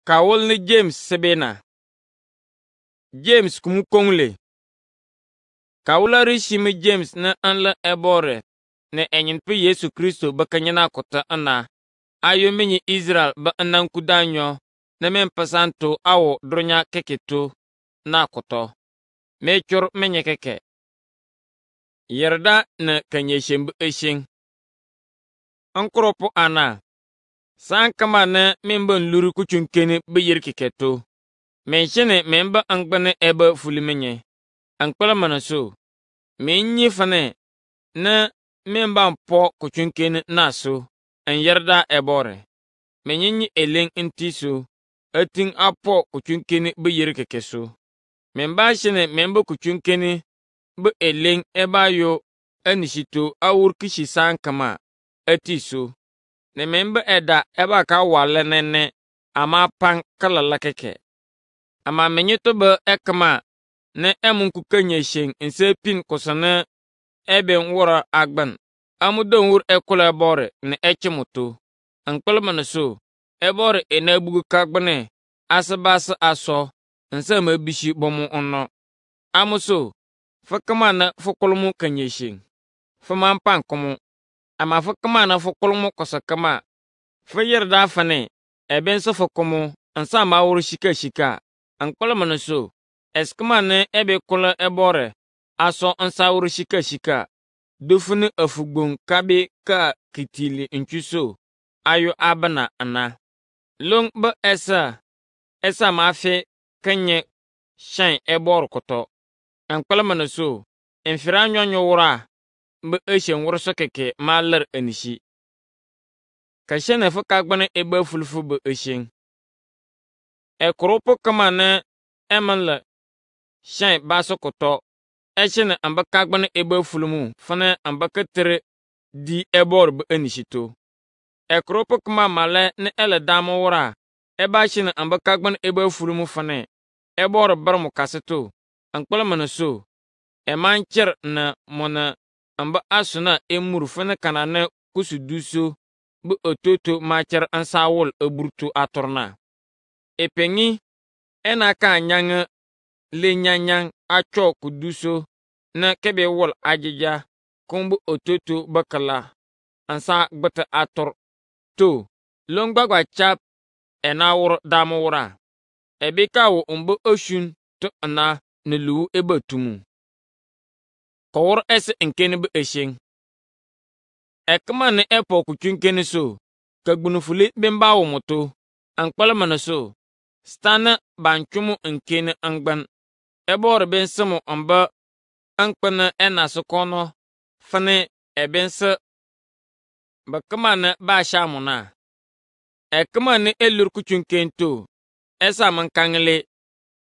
Kawul ni James sebena. James kumu kongle. Kawula rishimi James na anla ebore na enyin pe Yesu Kristo bakanyana kota ana. Ayo menyi Israel ba anan kudanyo na men pasanto awo dronya keketo na koto. Mechor menye keke. Yerda na kanyeshembu eshing. Ankoropo ana. San kama na memba nluru kuchunkene be yirkiketo. Menshene memba angbane eba fulimenye. Ankpala manaso. Menyi fane na memba mpo kuchunkene naso. An yerda ebore. Menyi eleng intiso. Ating apo kuchunkene be yirkikeso. Memba shene memba kuchunkene be eleng eba yo anishito awur kishi san kama atiso. Ne memba eda eba ka wale nene ama pang kalala keke. Ama menyito be ekama ne emunku kanye sheng inse pin kusane eben wura agban. Amudon wur ekule bore ne echimuto. Ankpalma na so ebore enebugu kagbane asabasa aso inse mabishi bomu ono. Amuso fakama na fukulumu kanye sheng. Faman pang kumu. Ama fakama na fukulumu kosakama. Fayerda fane eben so fukumu ansa ma wuru shika. Ankpala na so eskama ne ebe kula ebore aso ansa wuru shika. Dufuni afugbon kabe ka kitili nchuso ayo abana ana. Long ba esa ma fe kanye shan ebor koto. Ankpala na so enfira nyonyo wura mbe eshen wurso keke malar anishi. Kashene fakagbane ebe fulfu be eshen. Ekoropo kama ne emanla shan baso koto. Eshene ambakagbane ebe fulmu fane ambakatere di ebor be anishito. Ekoropo kama male ne ele damo wura. Eba shene ambakagbane ebe fulmu fane. Ebor barmu kaseto. Ankpala na so. Emancher na mona amba asuna emuru fane kanane kusuduso bu ototo macher ansawol eburtu atorna. Epengi enaka anyang le nyanyang acho kuduso na kebe wol ajija kumbu ototo bakala ansa gbata ator to longbagwa chap enawur damura. Ebeka wo umbu oshun to ana nelu ebatumu. Kowor ese enkene be esheng. Ekama ne epo kuchunkene so. Kagbunufuli bimba wo moto. Ankpala na so. Stana banchumu enkene angban. Ebor bensemo amba ankpana enaso kono. Fane ebense. Bakama ne ba shamuna. Ekama ne elur kuchunkene to. Esa mankangle.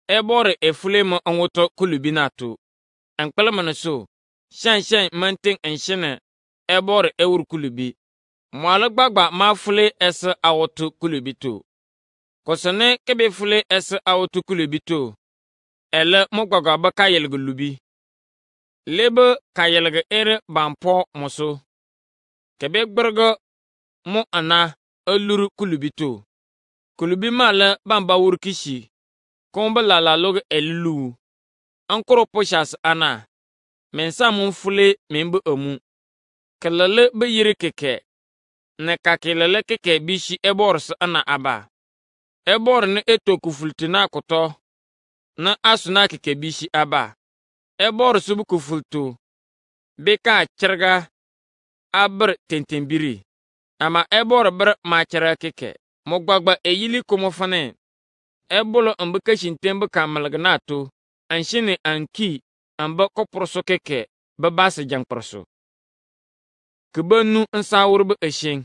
Ebor efulemo anwoto kulubinato. Ankpala na so. Shan manting enshene ebor ewur kulubi. Mwala gbagba ma fule ese awotu kulubito. Kosane kebe fule ese awotu kulubito. Ele mo gbagba baka yelge lubi. Lebe ka yelge ere bampo moso. Kebe gberge mo ana eluru kulubito. Kulubi male bamba wurkishi. Kombe lala loge elilu. Ankoro poshas ana. Mensa mun fule membe omu. Kelele be yiri keke. Ne kakelele keke bishi ebors ana aba. Ebor ne etoku fultina koto. Na asuna keke bishi aba. Ebor subu kufultu. Beka cherga. Aber tentembiri. Ama ebor ber machara keke. Mogbagba eyili komofane. Ebolo mbeke shintembe kamalgnato. Anshine anki. Amba koproso keke babase jangproso. Kubanu nsawur be esheng.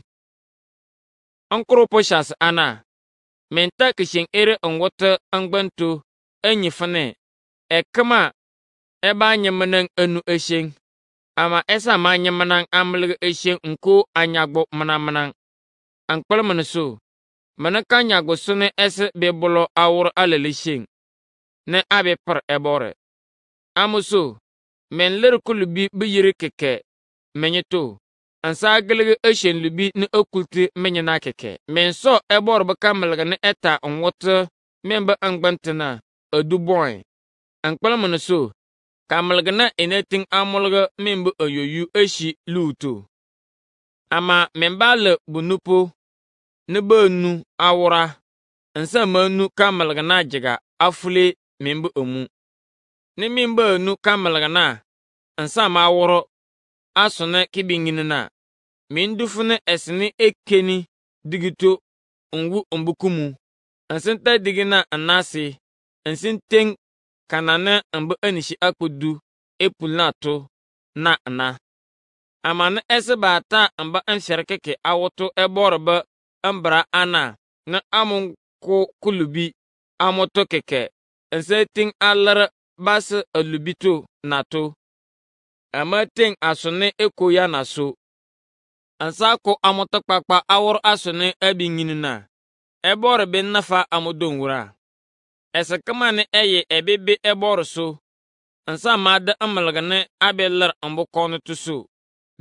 Ankoropo shas ana. Menta kisheng ere onwota angbanto enyifane. Ekama eba nyamanan enu esheng. Ama esa ma nyamanan amlige esheng nko anyagbo manamanan. Ankpala manaso. Manaka nyagbo sone ese bebolo awur alele sheng. Ne abe par ebore. Amuso, men ler kulubi be yiri keke, menyeto, ansa gelege eshen lubi ne okulte menyana keke menso ebor be kamelga ne eta onwote membe angbantena aduboy ankpalmana so kamelga na eneting amolga membe ayoyu eshi luto ama membale bunupo ne banu awura ansa manu kamelga na jiga afule membe omu ne membe anu kamelga na ansa ma awuro asone kibinginina mindufune esini ekeni digito onwu ombukumu ansinta digina anasi ansinten kanane ambe anishi akudu epulnato na amane esebata amba ansherkeke awoto eborbe ambra ana na amun ko kulubi amoto keke anseting alar bas alubito nato amating asone ekoya naso ansako amoto kpakpa awor asone abinginina ebor ben nafa amodonwura esekamane eye ebebe ebor so ansa mada amalgane abelar ambukono tusu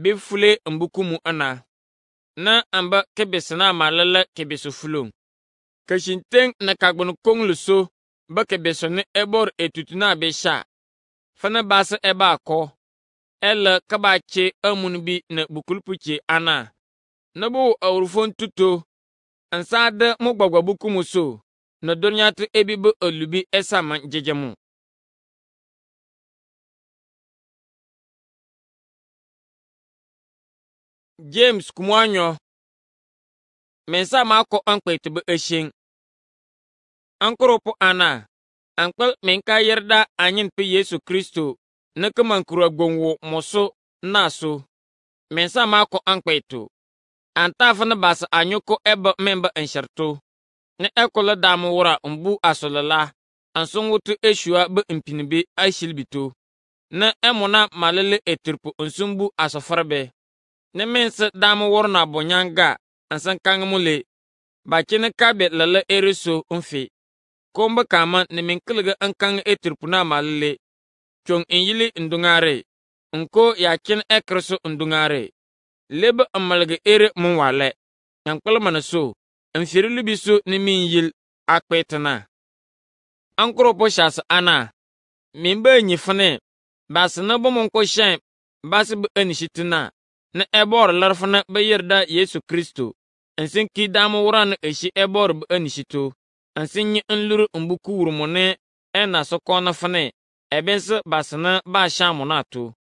bifule ambukumu ana na amba kebesna malala kebesu fulong kashinteng na kagbon kongluso ba kebesone ebor etutuna besha fana basa eba ko ela kabache amunbi na bukulpuche ana nabo awrufon tuto ansada mo gbagba bukumu so na donyatu ebibo olubi esama jejemu James kumwanyo mensa mako ankpet be eshin ankoropo ana ankpel menka yerda anyin pe Yesu Kristo na kamankuru gonwo moso naso mensa mako ankpeto antafana basa anyoko eba memba ensharto ne ekola damu wura mbu asolala ansongutu eshua be impinibe ashilbito na emona malele etirpu nsumbu asofarbe ne mensa damu worna bonyanga ansan kangamule bakine kabe lala eriso umfi komba kama ne minkilga ankang etirpu na malele chong inyili ndungare nko yakin ekreso ndungare lebe amalga ere munwale yankpala manaso amfiri lubiso ni min yil akpetana ankropo shas ana mimba nyifane basna bomon ko shan bas be anishitina na ebor larfana be yerda Yesu Kristo ansin ki damu wuran eshi ebor be anishito ansin nyi nluru mbuku wurmone ena sokona fane ebense basna ba shamunato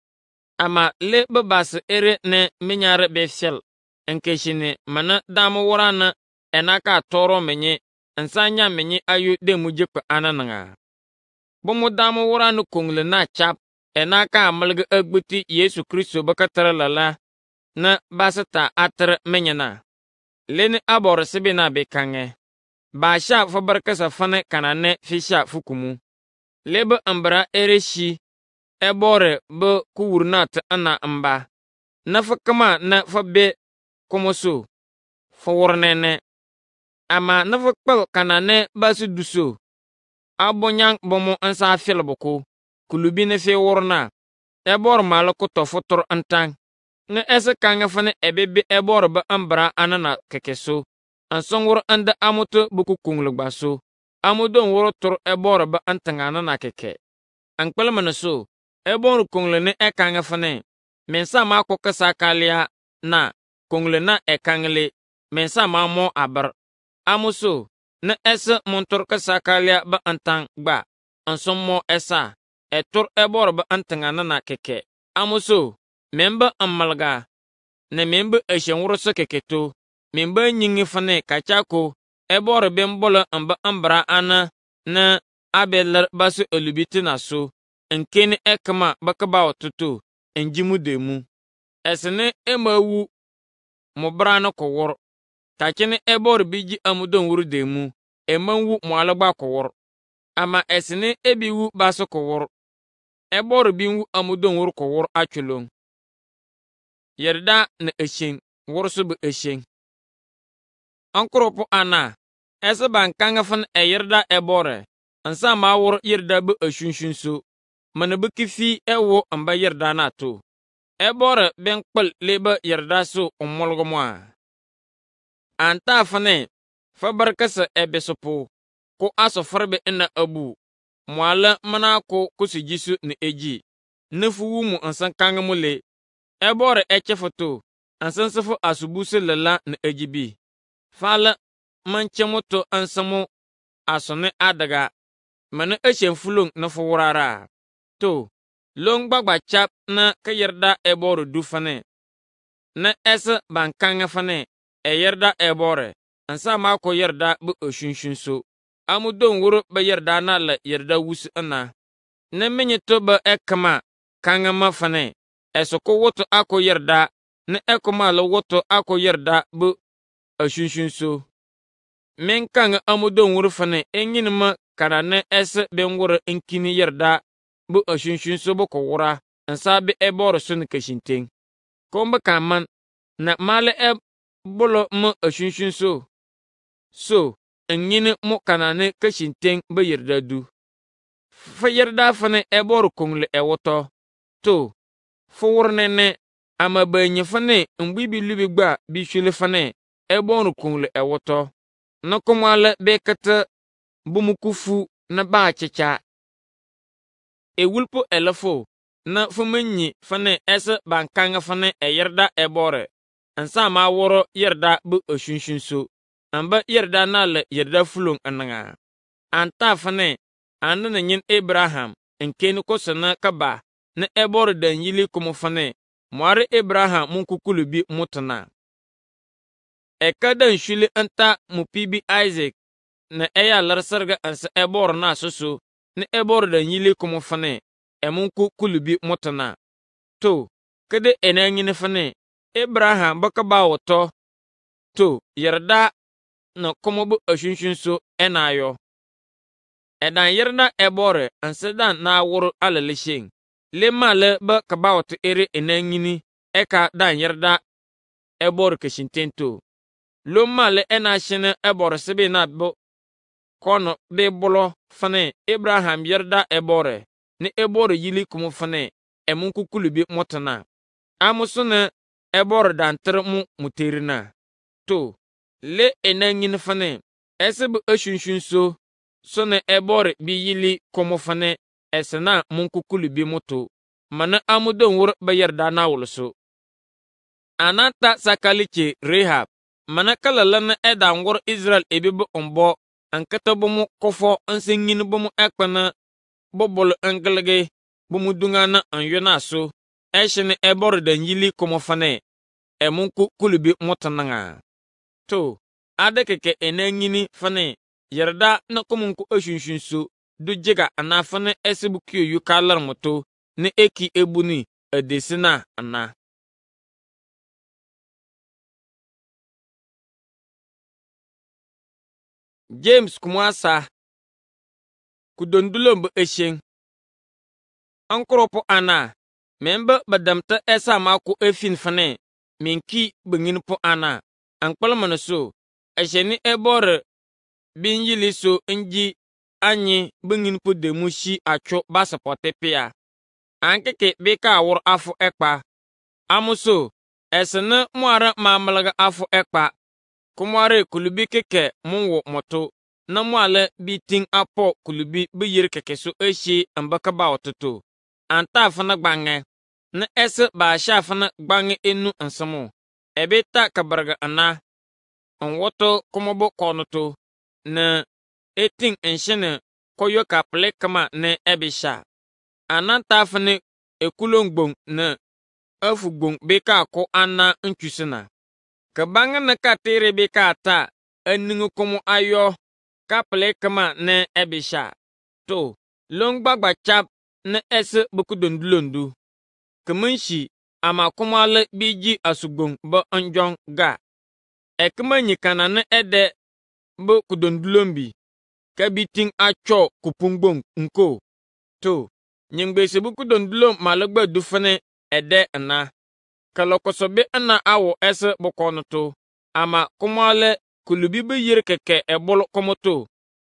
ama le be bas ere ne minyare be fiel enkeshine mana damu wurana enaka toro menye ansanya menye ayu de mujekpa anananga bomo damu wurana kongle na chap enaka amalga agbuti Yesu Kristo bakatara lala na basata atre menyana leni abor sibina bekange ba sha fabarkasa fane kanane fisha fukumu lebe ambra ereshi ebore be kuwurnat ana amba na fakama na fabe komoso fawornene ama na fakpal kanane basu duso abonyang bomo ansa filboko kulubi ne fe worna ebor malako to fotor antang na ese kanga fane ebebe ebor ba ambra anana kekeso ansongwor anda amuto buku kunglugbaso amudon woro tor ebor ba antanga anana keke ankpelmana so ebor kungle ne ekanga fane mensa ma ko kasa kalia na kungle na ekangle mensa ma mo abar amuso na ese montor kasa kalia ba antang gba ansommo esa etor ebor ba antanga anana keke amuso memba amalga na memba eshenwurso keketo memba nyingi fane kachako ebor bembola amba ambra ana na abelar basu olubiti naso enkeni ekma bakaba otutu enjimu demu esene emawu mobrano kowor takene ebor biji amudon wuru demu emanwu moalagba kowor ama esene ebiwu basu kowor ebor binwu amudon wuru kowor achulong yerda na eshen worsu bu eshen ankropo ana ese bankanga fan yerda ebore ansa ma wor yerda bu eshunshunso mana bu kifi ewo amba yerda na to ebore ben kpal leba yarda so umulgo mwa. Anta fane fa barkasa ebesopo ko aso farbe ina abu mwala mana ko kusijisu ni eji nufu wumu ansan kangamule ebore echefoto ansan safu asubuse lala ni ejibi fala manchemoto ansamu asone adaga mana echen fulung na furara to long gbagba chap na ka yarda ebore du fane na esa bankanga fane yarda ebore ansa ma ko yarda bu oshunshin so amu don wuro ba yarda na la yarda wusu ana na menye to ba ekama kanga ma fane eso ko woto ako yarda na ekoma la woto ako yarda bu oshunshin so men kanga amu don wuro fane engin ma kana na esa ben wuro enkini yarda bu oshunshin so bu ko wura ansa be ebore sun kashinten ko mba kaman na male bolo mu oshunshin so engine mu kanane kashinten ba yarda du fa yarda fane ebor kongle ewoto to furne ama banye fane mbibi libi gba bi shule fane ebor kongle ewoto na komale bekata bumukufu na ba checha ewulpo elefo na fumenyi fane esa bankanga fane yarda ebore ansa ma woro yarda bu oshunshin so amba yarda na la yarda fulong ananga anta fane anda na nyin Abraham enkeni ko sana kaba na ebor dan yili kuma fane mware Abraham mun kukulubi mutana ekadan shuli anta mupibi Isaac na eya larsarga ansa ebor na soso na ebor dan yili kuma fane mun kukulubi mutana to kade enangine fane Abraham baka ba woto to yarda na kuma bu oshunshin so enayo edan yarda ebore ansedan na wuru alalishin le male ba ka ba woto ere enangini eka dan yarda ebore kashintento lo male ena shine ebore sebe na bo kono be bolo fane Abraham yarda ebore ni ebore yili kuma fane emun kukulubi motana amusune ebor dantre mu muterina to le enangin fane esebe oshunshin so ne ebor bi yili komo fane esena mun kukulu bi moto mana amudon wur ba yarda na wulso anata sakaliche Rehab mana kalala na edan wur Israel ebibu ombo ankata bomu kofo ansengin bomu ekpana bobol angelge bomu dungana anyona so eshene ebor dan yili komo fane emun kulubi motananga to adekeke enangini fane yarda na komunku oshunshin so du jega ana fane esibu kiyo kalar moto ne eki ebuni edesina ana James kumwasa kudondulombo eshen ankropo ana memba badamta esa mako efin fane minki bengin po ana ankpalmano so asheni ebore bin yili so nji anyi bengin po demushi acho basapote pia ankeke beka awur afu ekpa amuso esene muara mamalaga afu ekpa kumware kulubi keke munwo moto na muale biting apo kulubi biyir keke so eshi ambaka ba ototo anta fana gbange na ese ba sha fana gbange enu ansamo ebeta kabarga ana onwoto komobo konoto na eting enshene koyo ka plekama ne ebisha ananta fana ekulongbong na afugbong beka ko ana nchusina kabanga na katere beka ta eningu komo ayo ka plekama ne ebisha to longbagba chap na ese bukudondulondu kemenshi ama kumale biji asugbong ba onjong ga ekema nyikana na ede bu kudondulombi kabiting acho kupungbong nko to nyingbe bu kudondulom malagba dufane ede na kalokosobe na awo ese bukonoto ama kumale kulubi be yirkeke ebol komoto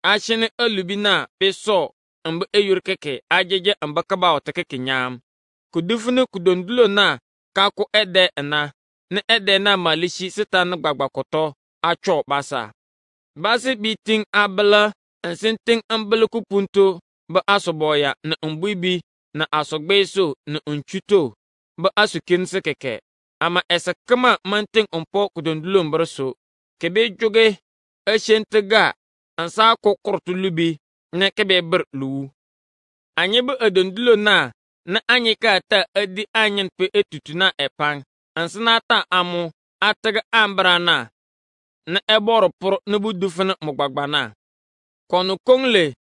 ashine alubina peso amba eyurkeke ajeje amba kaba otakeke nyam kudufune kudondulo na kaku ede na ne ede na malishi sita ne gbagbakoto acho basa. Basi biting abela ensinting ambele kupunto ba asoboya na umbibi na asogbeso na unchuto ba asukin sekeke. Ama esa kama manting umpo kudondulum berso kebe joge eshentega ansa ko kortulubi ne kebe ber lu. Anye be edondulo na anye ka ta edi anyen pe etutuna epang ansana ta amu ataga ambrana na eboro por ne budufana mugbagbana kono kongle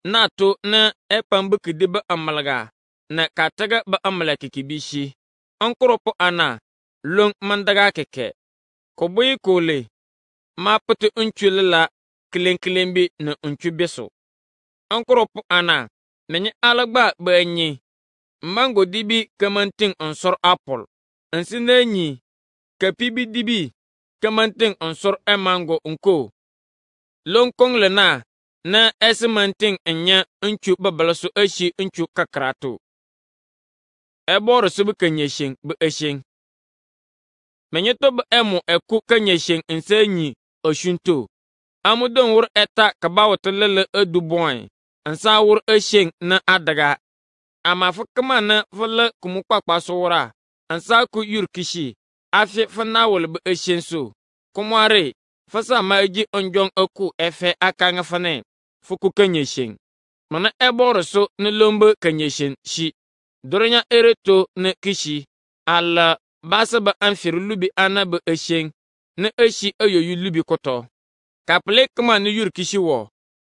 na to na epambe kidebe amalga na kataga ba amala kikibishi ankoropo ana long mandaga keke koboy kole ma putu unchulila kilenkilembi na unchubeso ankoropo ana menye alagba banyi mango dibi kamanting onsor apple ansinenyi kapibi dibi kamanting onsor mango unko lonkong lena na esimanting enya unchu babalaso ashi unchu kakrato ebor subu kanyeshing bu eshing menyeto bu emu eku kanyeshing ensenyi oshunto amudon wur eta kabawto lele eduboy ansa wur eshing na adaga ama fukama na fule kumukpakpa sowra ansa ku yurkishi afi fanawul bu eshenso kumware fasa maji onjong oku efe akanga fane fuku kanyeshin mana eboro so ne lombe kanyeshin shi doronya ereto ne kishi ala basa ba anfiru lubi ana bu eshen ne eshi ayoyu lubi koto kaple kama ne yurkishi wo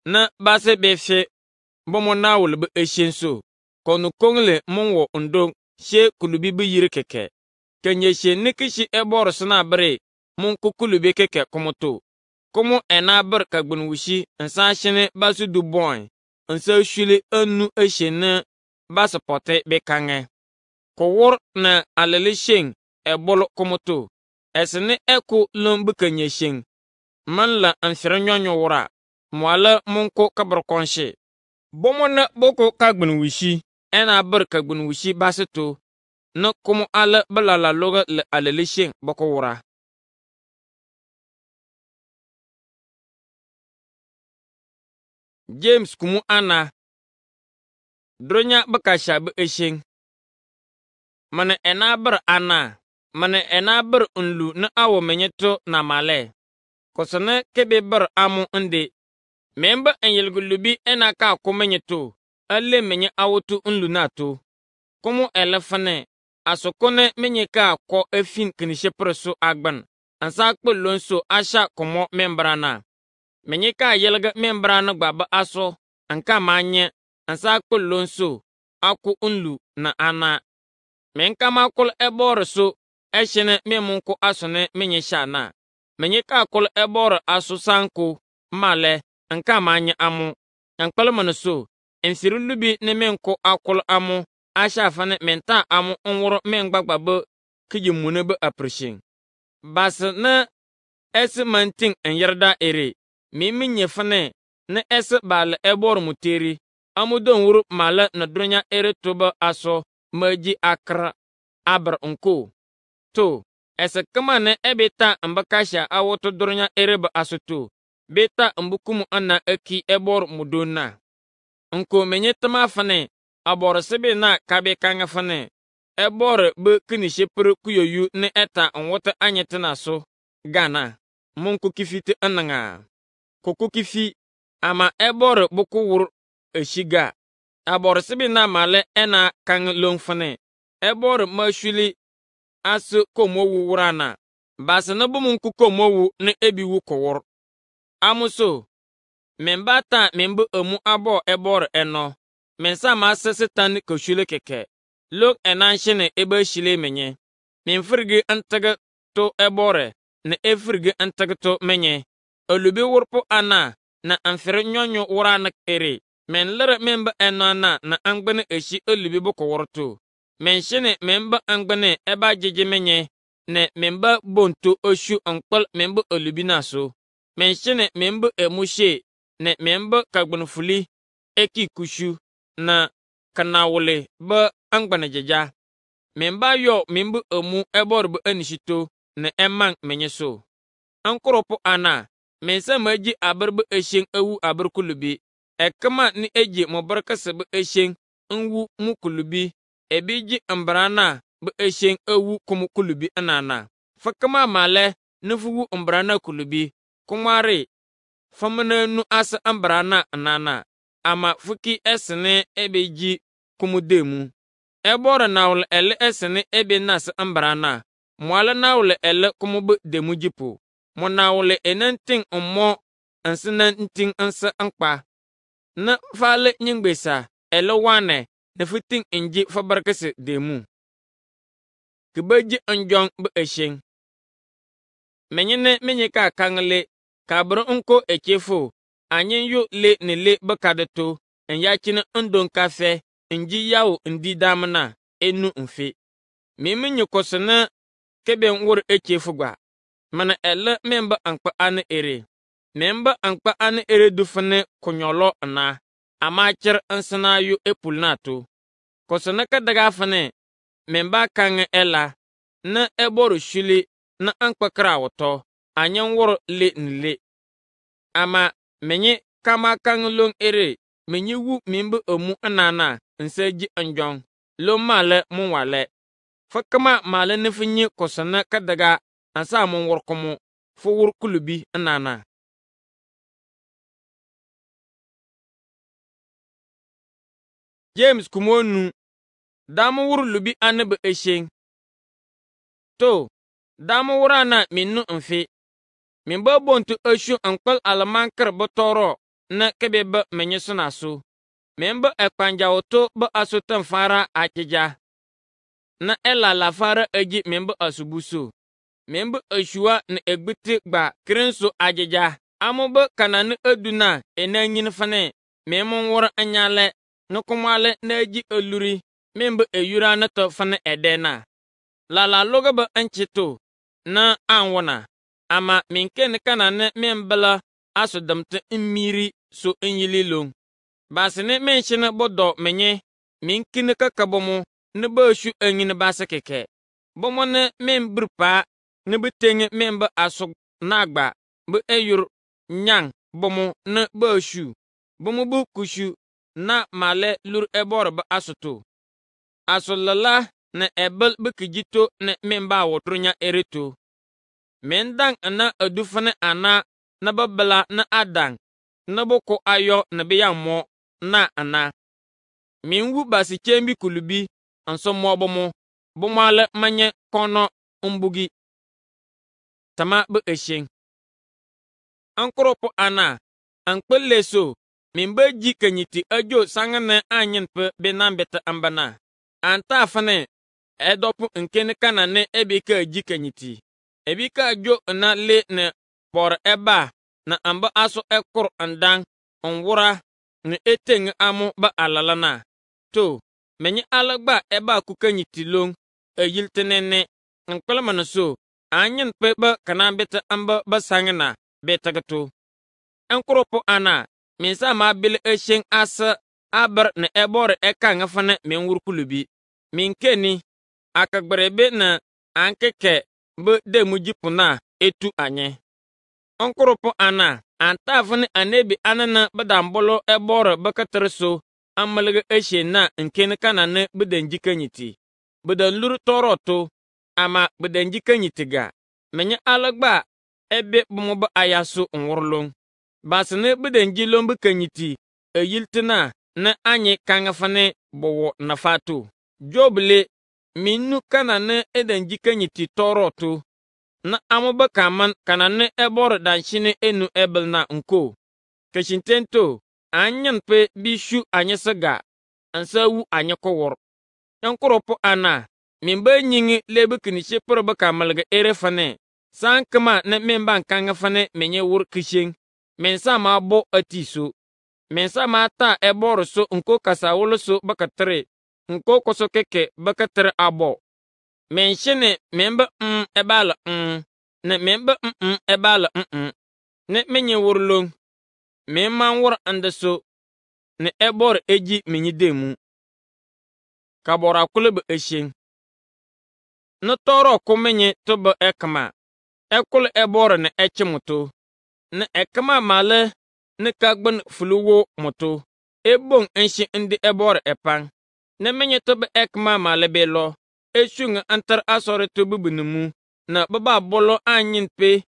na basa befe bomo nawul bu eshenso kono kongle monwo ndong she kulubi bu yiri keke kanyeshin ne kishi eboro sona bre mun kukulubi keke komoto komo ena ber kagbun wushi nsa shine basu du boy nsa shuli anu eshene basu pote bekange ko wor na alele sheng ebolo komoto esene eku lombu kanye sheng man la anfira nyonyo wura mwala munko kabar konshe bomona boko kagbun wushi ena ber kagbun wushi basu to na komo ala balala loga le alele sheng boko wura. James kumu ana dronya bakasha bu eshing mana enaber ana mana enaber unlu na awo menyeto na male kosana kebe ber amu inde memba enyelgulubi enaka ko menyeto alle menye awotu unlu nato kumu elefane asokone menyeka ko efin kinishe preso agban ansa kpolonso asha komo membrana menyeka yelga membrana gbaba aso anka manye ansa kpolonso aku unlu na ana menka makul ebor so eshene memunko asone menye shana menyeka kul ebor aso sanko male anka manye amu ankpalmano so ensirulubi ne menko akul amu asha fane menta amu onworo mengbagba kijimune be aprishin bas na esi manting enyerda ere mimi nyefane na esi bale ebor muteri amudon wuru mala na dronya ere toba aso maji akra abr unko to esi kama na ebeta ambakasha awoto dronya ere ba asoto beta ambukumu ana eki ebor mudona unko menyetama fane abor sebe na kabe kanga fane ebor be kinishe pere kuyoyu ne eta onwota anyetena so gana munku kifite ananga koko kifi ama ebor buku wur eshiga abor sibi na male ena kang long fane ebor mashuli asu komowu wurana basa na bumunku komowu ne ebiwu kowor amuso membata membu emu abo ebor eno mensa ma sesetan koshule keke lok enan shine ebe shile menye menfirgi antaga to ebore na efirgi antaga to menye olubi wurpo ana na anfere nyonyo wurana ere men lere memba enana na angbene eshi olubi boko worto men shine memba angbene eba jeje menye ne memba bonto oshu ankpal memba olubi naso men shine memba emushe ne memba kagbunfuli eki kushu na kanawule ba angbene jeja Memba yo mimbu emu ebor bu enishito ne emang menyeso. Ankoropo ana mensa maji aber bu esheng ewu aber kulubi. Ekema ni eji mobarkase bu esheng nwu mu kulubi. Ebiji ambrana bu esheng ewu kumu kulubi anana. Fakama male nufuwu ambrana kulubi. Kumari famana nu asa ambrana anana. Ama fuki esene ebeji kumudemu. Ebora nawle ele esene ebe nas ambrana. Mwala nawle ele kumubu demujipu. Mo nawle enenting ummo ansina nting ansa ankpa. Na fale nyingbesa ele wane na fiting inji fabarkese demu. Kibeji anjong bu esheng. Menyene menyeka kangle kabro unko echefo. Anyen yo le ne le bakadeto. Enyachine ndon kafe. Nji yawo ndi damna enu mfe. Mimi nyukosana keben wur echefugwa. Mana ele memba ankpa ane ere. Memba ankpa ane ere dufane kunyolo na. Amachir ansana yu epul nato. Kosana ka daga fane. Memba kange ela. Na eboru shuli na ankpa krawoto. Anyan wur le nle. Ama menye kama kange long ere. Menye wu mimbu omu anana. Nseji anjong. Lo male munwale. Fakama male nifinyi kosana ka daga. Ansa mun workomo fo wur kulubi anana. James kumonu damu wur lubi anabe esheng. To damu wurana minnu mfe. Min ba bontu eshu ankpal alamankar botoro na kebe ba menyesuna so. Min ba ekpanjawoto ba asutan fara akija. Na ela la fara eji min ba asubuso. Membu eshua na egbiti gba krenso ajija. Amuba kanani eduna enanyin fane. Memon wora anyale. Nukumale na eji oluri. Membu eyura na to fane edena. Lala loga ba anchito. Na anwana. Ama minken kanane membela asudamte imiri so enyililong. Basine menshine bodo menye. Minkine kakabomo. Neba eshu enyin basa keke. Bomone membrpa. Ne be tenge memba asok nagba be eyur nyang bomo ne be shu bomo bu kushu na male lur ebor ba asoto asolala ne ebel be kijito ne memba wotrunya ereto mendang na adufane ana na babela na adang na boko ayo ne be yammo na ana minwu basi chembi kulubi anso mobomo bomale manye kono umbugi tama bu esheng. Ankoropo ana. Ankpele so. Mimbe ji kenyiti ajo sangane anyen pe benambeta ambana. Anta afane. Edopu nkene kanane ebika ji kenyiti. Ebika ajo na le ne por eba. Na amba aso ekor andang. Onwura. Ne eteng amu ba alalana. To. Menye alagba eba kukenyiti long. Eyiltenene. Ankpele manaso. Anyen pe ba kanan beta amba basangena betagato. Enkoropo ana minsa ma bil esheng asa abar na ebore eka ngafane min wurkulubi. Min keni akagberebe na ankeke be demujipuna etu anye. Enkoropo ana antafane anebi anana badambolo ebore bakaterso amalega eshen na nkene kanane bedenjikanyiti. Bedan luru toroto. Ama bedenji kanyitiga. Menye alagba ebe bumuba ayasu nwurlong. Basine bedenji lombe kanyiti. Eyiltina na anye kangafane bowo nafatu. Joble minu kanane edenji kanyiti torotu. Na amuba kaman kanane ebor danshine enu ebel na nko. Keshintento anyan pe bishu anyesaga. Ansawu anyakowor. Yankoropo ana. Mimba nyingi lebe kinishe purba kamalga ere fane. San kama na memba nkanga fane menye wur kishing. Mensa ma bo atiso. Mensa ma ta eboro so nko kasawolo so bakatre. Nko koso keke bakatre abo. Menshene memba ebala Ne memba ebala Ne menye wur long. Memma wur andaso. Ne ebor eji menye demu. Kabora kulebe eshing. ni toro kumenye to be ekma ekul ebor ne echimuto ne ekma male ne kagbon fuluwo moto ebon enshi ndi ebor epang ne menye to be ekma male belo eshung antar asore to bubunmu na baba bolo anyin pe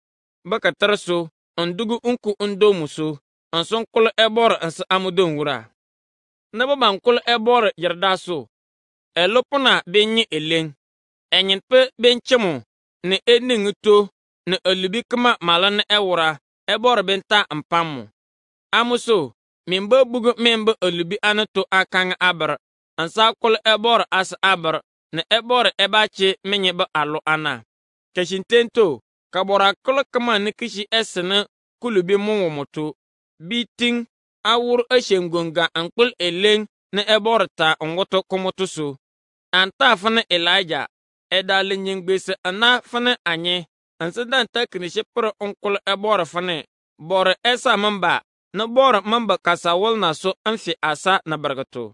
bakatarso ondugu unku undo muso anson kul ebor ans amudon wura na baba kul ebor yerdaso elopuna benyi eleng enyin pe benchemu ne eninguto ne olubi kama malan ewura ebor benta ampamu amuso mimba bugu mimba olubi anato akang abar ansa kul ebor as abar ne ebor ebache menye ba alu ana keshintento kabora kul kama ne kishi esene kulubi muwomoto biting awur eshengonga ankul eleng ne ebor ta ngoto komotuso anta fane Elijah edale nyingbese ana fane anye ansadan ta knishe pro onkul ebor fane bor esa mamba na bor mamba kasawol na so anfi asa na bargato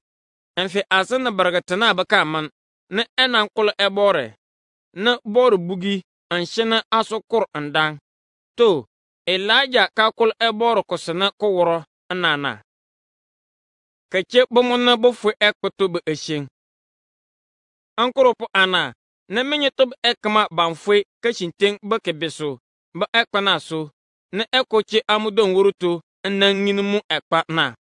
anfi asa na bargata na baka man na enan kul ebore na bor bugi anshina asokur andang to Elijah ka kul ebor kosana ko woro anana kache bomona bofu ekpoto be eshin ankoropo ana na menye tob ekma banfwe kashinteng bake beso ba ekpana so na ekoche amudon wuruto na nginmu ekpa na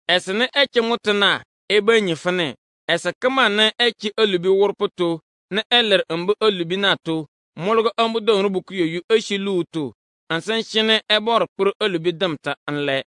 esene eche mutana ebe nyifane esekama na echi olubi wurputo na eler mbu olubi nato molgo amudon rubuku yoyu eshiluto ansan shine ebor pur olubi damta anle